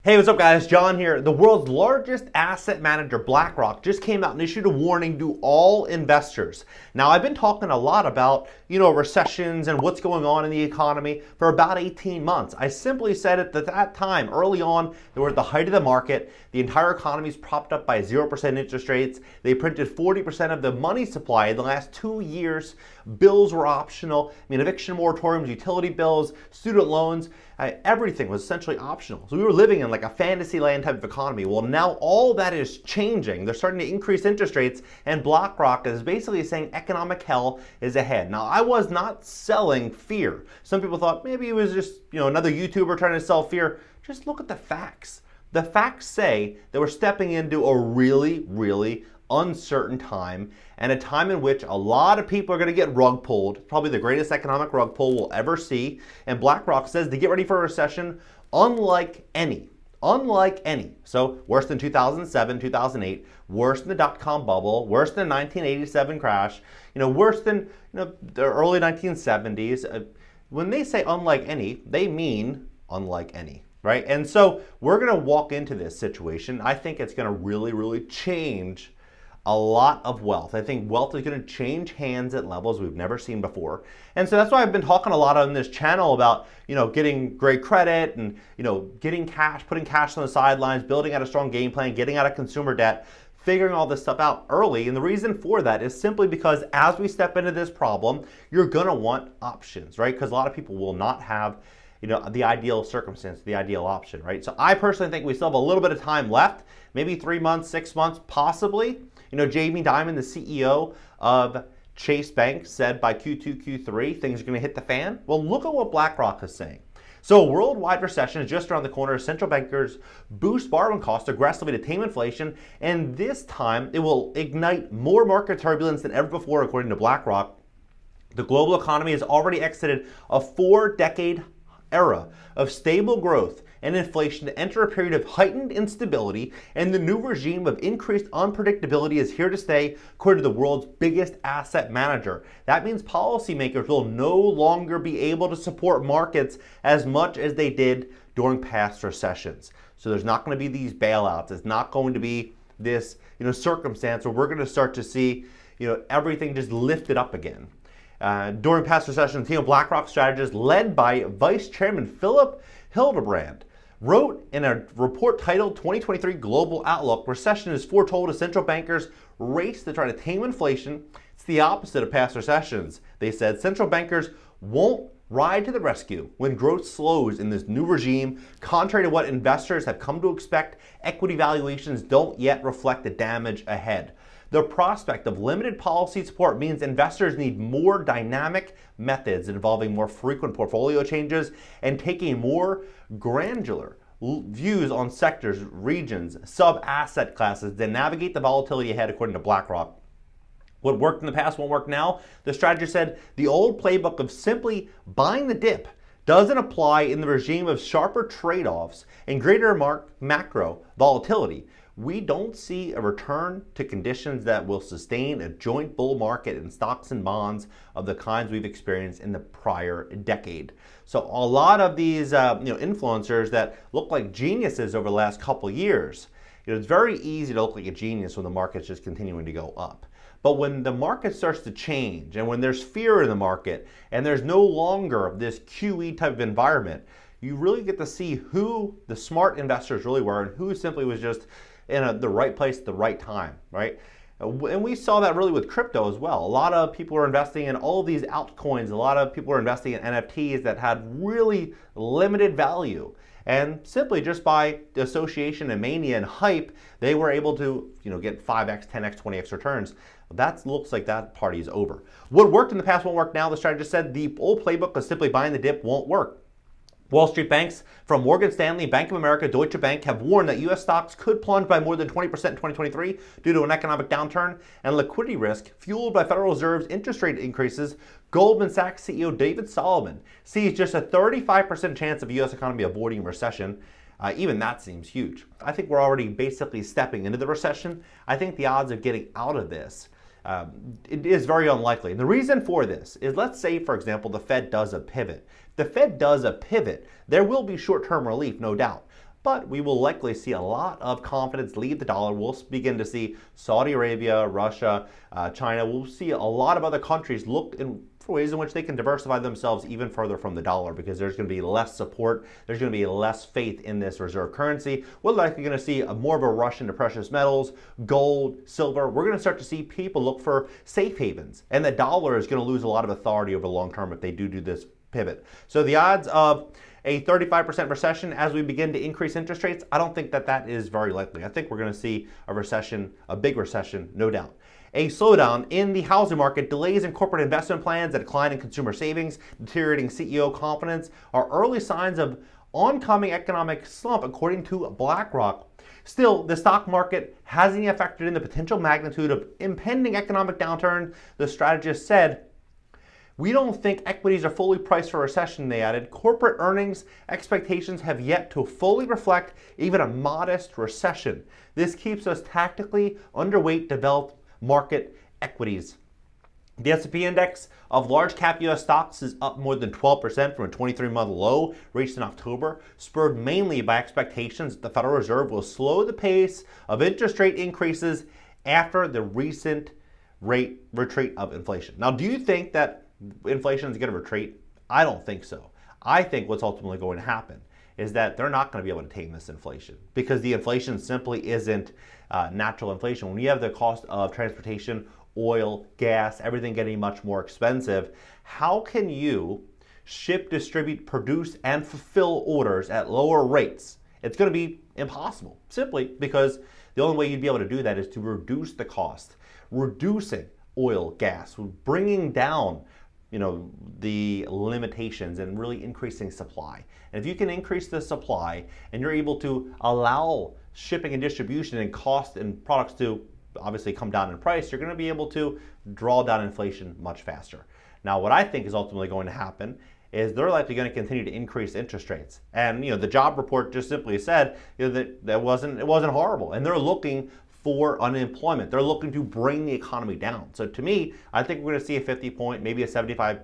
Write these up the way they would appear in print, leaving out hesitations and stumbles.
Hey, what's up guys? John here. The world's largest asset manager, BlackRock, just came out and issued a warning to all investors. Now, I've been talking a lot about, recessions and what's going on in the economy for about 18 months. I simply said at that time, early on, they were at the height of the market. The entire economy is propped up by 0% interest rates. They printed 40% of the money supply in the last 2 years. Bills were optional. Eviction moratoriums, utility bills, student loans, everything was essentially optional. So we were living in like a fantasy land type of economy. Well, now all that is changing. They're starting to increase interest rates, and BlackRock is basically saying economic hell is ahead. Now, I was not selling fear. Some people thought maybe it was just another YouTuber trying to sell fear. Just look at the facts. The facts say that we're stepping into a really, really uncertain time, and a time in which a lot of people are going to get rug pulled, probably the greatest economic rug pull we'll ever see. And BlackRock says to get ready for a recession unlike any. So worse than 2007, 2008, worse than the dot-com bubble, worse than the 1987 crash, worse than the early 1970s. When they say unlike any, they mean unlike any. Right? And so we're going to walk into this situation. I think it's going to really, really change a lot of wealth. I think wealth is going to change hands at levels we've never seen before. And so that's why I've been talking a lot on this channel about, getting great credit and, getting cash, putting cash on the sidelines, building out a strong game plan, getting out of consumer debt, figuring all this stuff out early. And the reason for that is simply because as we step into this problem, you're going to want options, right? Because a lot of people will not have the ideal circumstance, the ideal option, right? So I personally think we still have a little bit of time left, maybe 3 months, 6 months, possibly. Jamie Dimon, the CEO of Chase Bank, said by Q2, Q3, things are going to hit the fan. Well, look at what BlackRock is saying. So a worldwide recession is just around the corner. Central bankers boost borrowing costs aggressively to tame inflation, and this time it will ignite more market turbulence than ever before, according to BlackRock. The global economy has already exited a 4-decade era of stable growth and inflation to enter a period of heightened instability, and the new regime of increased unpredictability is here to stay, according to the world's biggest asset manager. That means policymakers will no longer be able to support markets as much as they did during past recessions. So there's not going to be these bailouts. It's not going to be this circumstance where we're going to start to see everything just lifted up again. During past recessions, BlackRock strategists led by Vice Chairman Philip Hildebrand wrote in a report titled 2023 Global Outlook, recession is foretold as central bankers race to try to tame inflation. It's the opposite of past recessions. They said central bankers won't ride to the rescue when growth slows in this new regime. Contrary to what investors have come to expect, equity valuations don't yet reflect the damage ahead. The prospect of limited policy support means investors need more dynamic methods involving more frequent portfolio changes and taking more granular views on sectors, regions, sub-asset classes to navigate the volatility ahead, according to BlackRock. What worked in the past won't work now. The strategist said the old playbook of simply buying the dip doesn't apply in the regime of sharper trade-offs and greater macro volatility. We don't see a return to conditions that will sustain a joint bull market in stocks and bonds of the kinds we've experienced in the prior decade. So a lot of these influencers that look like geniuses over the last couple years, it's very easy to look like a genius when the market's just continuing to go up. But when the market starts to change and when there's fear in the market and there's no longer this QE type of environment, you really get to see who the smart investors really were and who simply was just in the right place at the right time, right? And we saw that really with crypto as well. A lot of people were investing in all of these altcoins. A lot of people were investing in NFTs that had really limited value. And simply just by association and mania and hype, they were able to get 5x, 10x, 20x returns. That looks like that party's over. What worked in the past won't work now. The strategist said the old playbook of simply buying the dip won't work. Wall Street banks from Morgan Stanley, Bank of America, Deutsche Bank have warned that U.S. stocks could plunge by more than 20% in 2023 due to an economic downturn and liquidity risk fueled by Federal Reserve's interest rate increases. Goldman Sachs CEO David Solomon sees just a 35% chance of the U.S. economy avoiding recession. Even that seems huge. I think we're already basically stepping into the recession. I think the odds of getting out of this it is very unlikely. And the reason for this is, let's say, for example, the Fed does a pivot. If the Fed does a pivot, there will be short-term relief, no doubt. but we will likely see a lot of confidence leave the dollar. We'll begin to see Saudi Arabia, Russia, China. We'll see a lot of other countries look for ways in which they can diversify themselves even further from the dollar, because there's going to be less support. There's going to be less faith in this reserve currency. We're likely going to see more of a rush into precious metals, gold, silver. We're going to start to see people look for safe havens, and the dollar is going to lose a lot of authority over the long term if they do this pivot. So the odds of a 35% recession as we begin to increase interest rates, I don't think that is very likely. I think we're going to see a recession, a big recession, no doubt. A slowdown in the housing market, delays in corporate investment plans, a decline in consumer savings, deteriorating CEO confidence are early signs of oncoming economic slump, according to BlackRock. Still, the stock market hasn't yet factored in the potential magnitude of impending economic downturn, the strategist said. We don't think equities are fully priced for a recession, they added. Corporate earnings expectations have yet to fully reflect even a modest recession. This keeps us tactically underweight developed market equities. The S&P index of large cap U.S. stocks is up more than 12% from a 23-month low reached in October, spurred mainly by expectations that the Federal Reserve will slow the pace of interest rate increases after the recent rate retreat of inflation. Now, do you think that inflation is going to retreat? I don't think so. I think what's ultimately going to happen is that they're not going to be able to tame this inflation, because the inflation simply isn't natural inflation. When you have the cost of transportation, oil, gas, everything getting much more expensive, how can you ship, distribute, produce, and fulfill orders at lower rates? It's going to be impossible, simply because the only way you'd be able to do that is to reduce the cost, reducing oil, gas, bringing down the limitations and really increasing supply. And if you can increase the supply and you're able to allow shipping and distribution and cost and products to obviously come down in price, you're going to be able to draw down inflation much faster. Now, what I think is ultimately going to happen is they're likely going to continue to increase interest rates. And the job report just simply said that it wasn't horrible, and they're looking for unemployment. They're looking to bring the economy down. So to me, I think we're going to see a 50 point, maybe a 75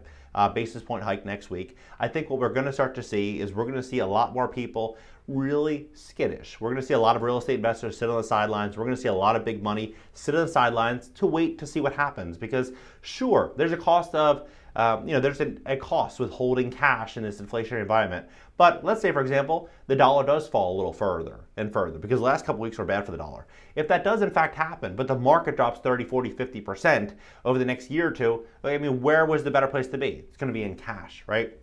basis point hike next week. I think what we're going to start to see is we're going to see a lot more people really skittish. We're going to see a lot of real estate investors sit on the sidelines. We're going to see a lot of big money sit on the sidelines to wait to see what happens, because sure, there's a cost of there's a cost with holding cash in this inflationary environment. But let's say, for example, the dollar does fall a little further and further, because the last couple weeks were bad for the dollar. If that does in fact happen, but the market drops 30, 40, 50% over the next year or two, where was the better place to be? It's going to be in cash, right?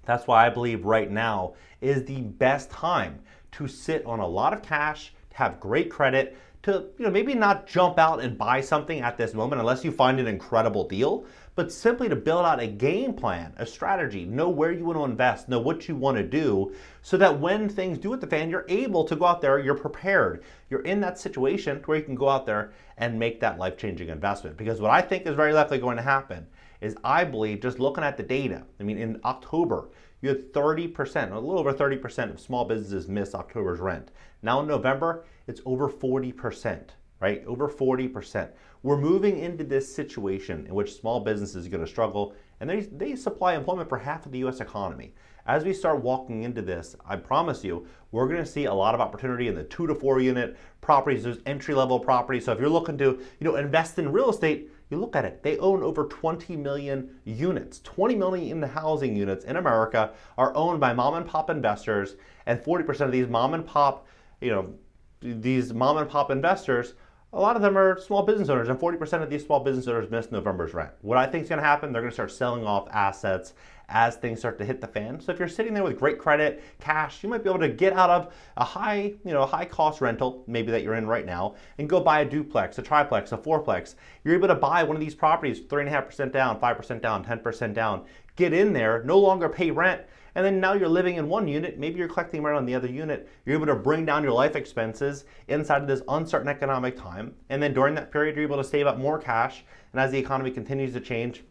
That's why I believe right now is the best time to sit on a lot of cash, to have great credit, to maybe not jump out and buy something at this moment unless you find an incredible deal, but simply to build out a game plan, a strategy, know where you want to invest, know what you want to do, so that when things do hit the fan, you're able to go out there, you're prepared. You're in that situation where you can go out there and make that life-changing investment. Because what I think is very likely going to happen is, I believe, just looking at the data, in October, you had 30%, a little over 30% of small businesses miss October's rent. Now in November, it's over 40%, right? Over 40%. We're moving into this situation in which small businesses are going to struggle, and they supply employment for half of the U.S. economy. As we start walking into this, I promise you, we're going to see a lot of opportunity in the 2 to 4 unit properties. There's entry-level properties. So if you're looking to invest in real estate, you look at it, they own over 20 million units. 20 million housing units in America are owned by mom and pop investors, and 40% of these mom and pop investors, a lot of them are small business owners, and 40% of these small business owners missed November's rent. What I think is going to happen, they're going to start selling off assets as things start to hit the fan. So if you're sitting there with great credit, cash, you might be able to get out of a high cost rental, maybe that you're in right now, and go buy a duplex, a triplex, a fourplex. You're able to buy one of these properties 3.5% down, 5% down, 10% down. Get in there, no longer pay rent, and then now you're living in one unit, maybe you're collecting rent on the other unit. You're able to bring down your life expenses inside of this uncertain economic time, and then during that period, you're able to save up more cash, and as the economy continues to change,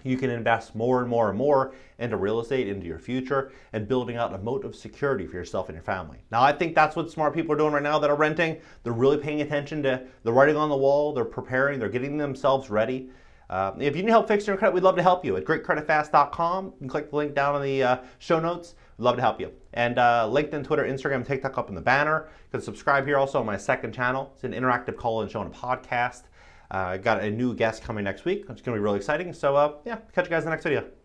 you can invest more and more and more into real estate, into your future, and building out a moat of security for yourself and your family. Now, I think that's what smart people are doing right now that are renting. They're really paying attention to the writing on the wall. They're preparing. They're getting themselves ready. If you need help fixing your credit, we'd love to help you at greatcreditfast.com. You can click the link down in the show notes. We'd love to help you. And LinkedIn, Twitter, Instagram, TikTok up in the banner. You can subscribe here also on my second channel. It's an interactive call-in show and a podcast. Got a new guest coming next week, which is going to be really exciting. So yeah, catch you guys in the next video.